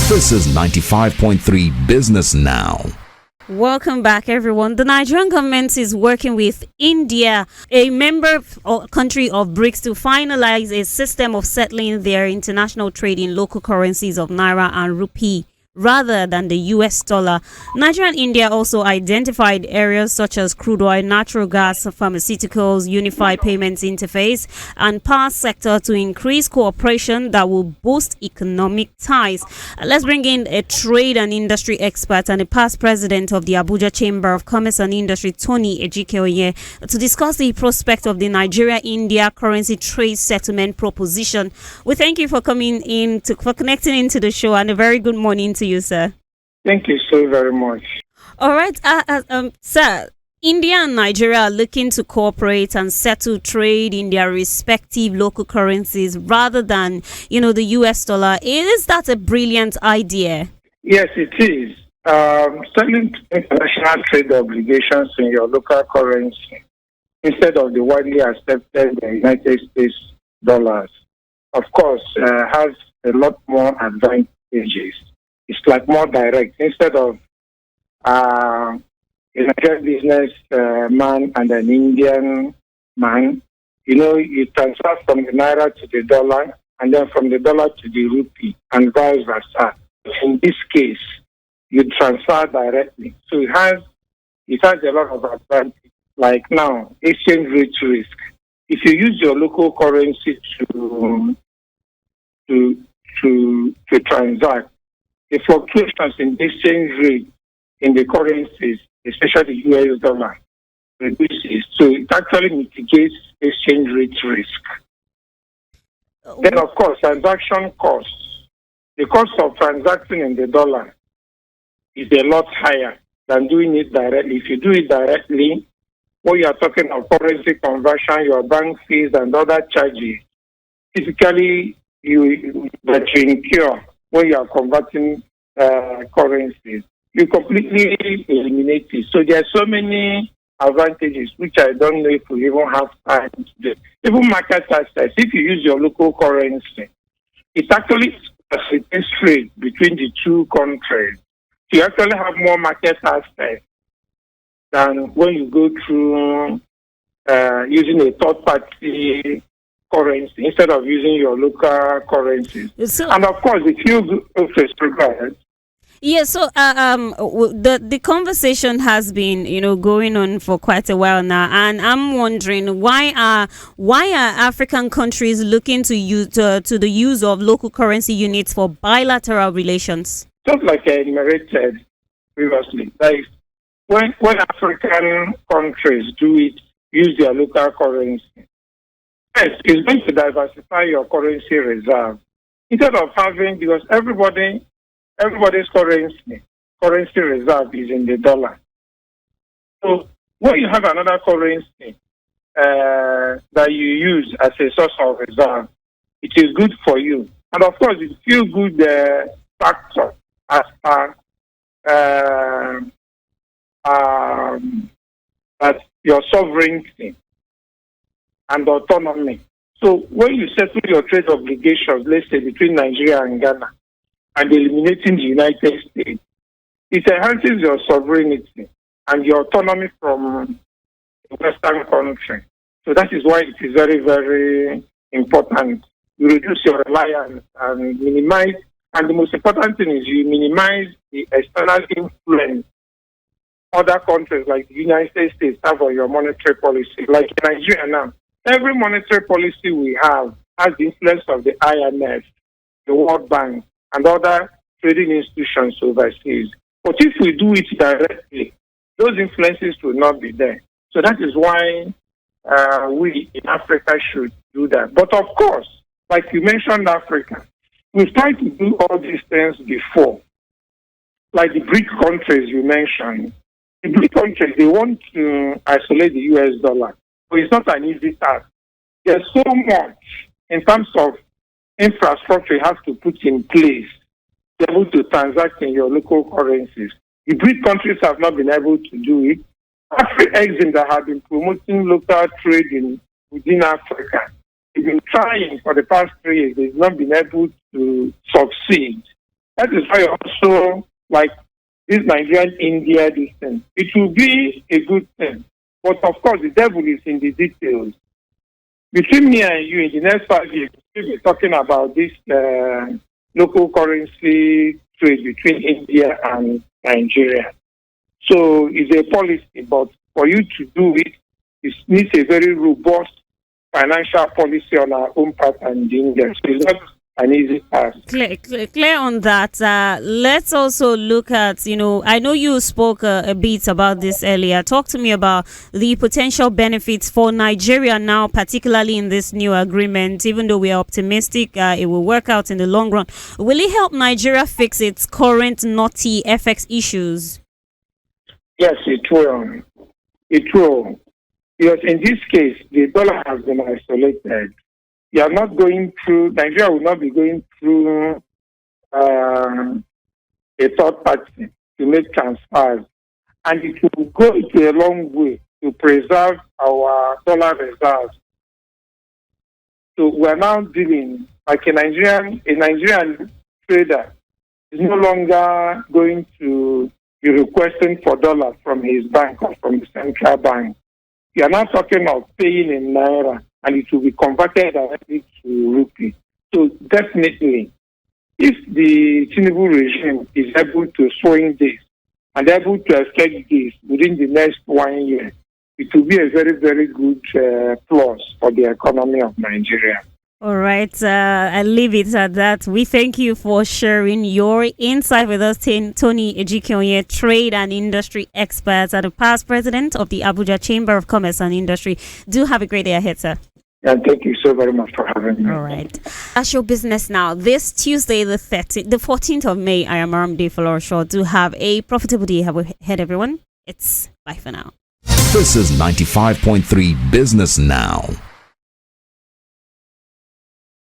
This is 95.3 Business Now. Welcome back, everyone. The Nigerian government is working with India, a member country of BRICS, to finalize a system of settling their international trade in local currencies of Naira and Rupee, rather than the US dollar. Nigeria and India also identified areas such as crude oil, natural gas, pharmaceuticals, unified payments interface, and power sector to increase cooperation that will boost economic ties. Let's bring in a trade and industry expert and a past president of the Abuja Chamber of Commerce and Industry, Tony Ejikeonye, to discuss the prospect of the Nigeria-India currency trade settlement proposition. We thank you for coming in, for connecting into the show, and a very good morning to you, sir. Thank you so very much. All right, sir. India and Nigeria are looking to cooperate and settle trade in their respective local currencies rather than, the US dollar. Is that a brilliant idea? Yes, it is. Settling international trade obligations in your local currency instead of the widely accepted United States dollars, of course, has a lot more advantages. It's like more direct. Instead of a Nigerian business man and an Indian man, you transfer from the Naira to the dollar and then from the dollar to the rupee and vice versa. In this case, you transfer directly. So it has a lot of advantage. Like now, exchange rate risk. If you use your local currency to transact, the fluctuations in the exchange rate in the currencies, especially the US dollar, reduces. So it actually mitigates exchange rate risk. Then, of course, transaction costs. The cost of transacting in the dollar is a lot higher than doing it directly. If you do it directly, when you are talking of currency conversion, your bank fees and other charges, typically that you incur when you are converting currencies, you completely eliminate it. So there are so many advantages, which I don't know if we even have time to do. Even market access, if you use your local currency, it actually facilitates trade between the two countries. You actually have more market access than when you go through using a third-party currency instead of using your local currencies. So, and of course, if you go yeah, so the conversation has been going on for quite a while now, and I'm wondering why are African countries looking to the use of local currency units for bilateral relations? Just like I enumerated previously, like when African countries use their local currency, yes, it's going to diversify your currency reserve. Instead of having, because everybody's currency reserve is in the dollar. So when you have another currency that you use as a source of reserve, it is good for you. And of course, it's still good factor as your sovereignty and autonomy. So when you settle your trade obligations, let's say between Nigeria and Ghana, and eliminating the United States, it enhances your sovereignty and your autonomy from the Western country. So that is why it is very, very important. You reduce your reliance and minimize, and the most important thing is you minimize the external influence other countries like the United States have on your monetary policy. Like in Nigeria now, every monetary policy we have has the influence of the IMF, the World Bank, and other trading institutions overseas. But if we do it directly, those influences will not be there. So that is why we in Africa should do that. But of course, like you mentioned Africa, we've tried to do all these things before. Like the BRIC countries you mentioned. The BRIC countries, they want to isolate the US dollar. But it's not an easy task. There's so much in terms of infrastructure you have to put in place to be able to transact in your local currencies. The BRIC countries have not been able to do it. Afri-Exim that have been promoting local trade within Africa, they've been trying for the past 3 years. They've not been able to succeed. That is why also, like this Nigerian-India distance, it will be a good thing. But of course, the devil is in the details. Between me and you, in the next 5 years, we'll be talking about this local currency trade between India and Nigeria. So it's a policy, but for you to do it, it needs a very robust financial policy on our own part and the India. So it's not an easy task. Clear on that. Let's also look at, I know you spoke a bit about this earlier. Talk to me about the potential benefits for Nigeria now, particularly in this new agreement. Even though we are optimistic it will work out in the long run, will it help Nigeria fix its current knotty FX issues? Yes, it will. It will. Because in this case, the dollar has been isolated. You are not going through, Nigeria will not be going through a third party to make transfers. And it will go a long way to preserve our dollar reserves. So we're now dealing, like a Nigerian trader is no longer going to be requesting for dollars from his bank or from the central bank. You are now talking of paying in Naira, and it will be converted directly to rupee. So definitely, if the Tinubu regime is able to swing this and able to effect this within the next 1 year, it will be a very, very good plus for the economy of Nigeria. All right, I'll leave it at that. We thank you for sharing your insight with us, Tony Ejikeonye, trade and industry expert and the past president of the Abuja Chamber of Commerce and Industry. Do have a great day ahead, sir. And thank you so very much for having me. All right. That's your business now. This Tuesday, the 14th of May, I am Aramde Faloroshaw. Do have a profitable day ahead, everyone. It's bye for now. This is 95.3 Business Now.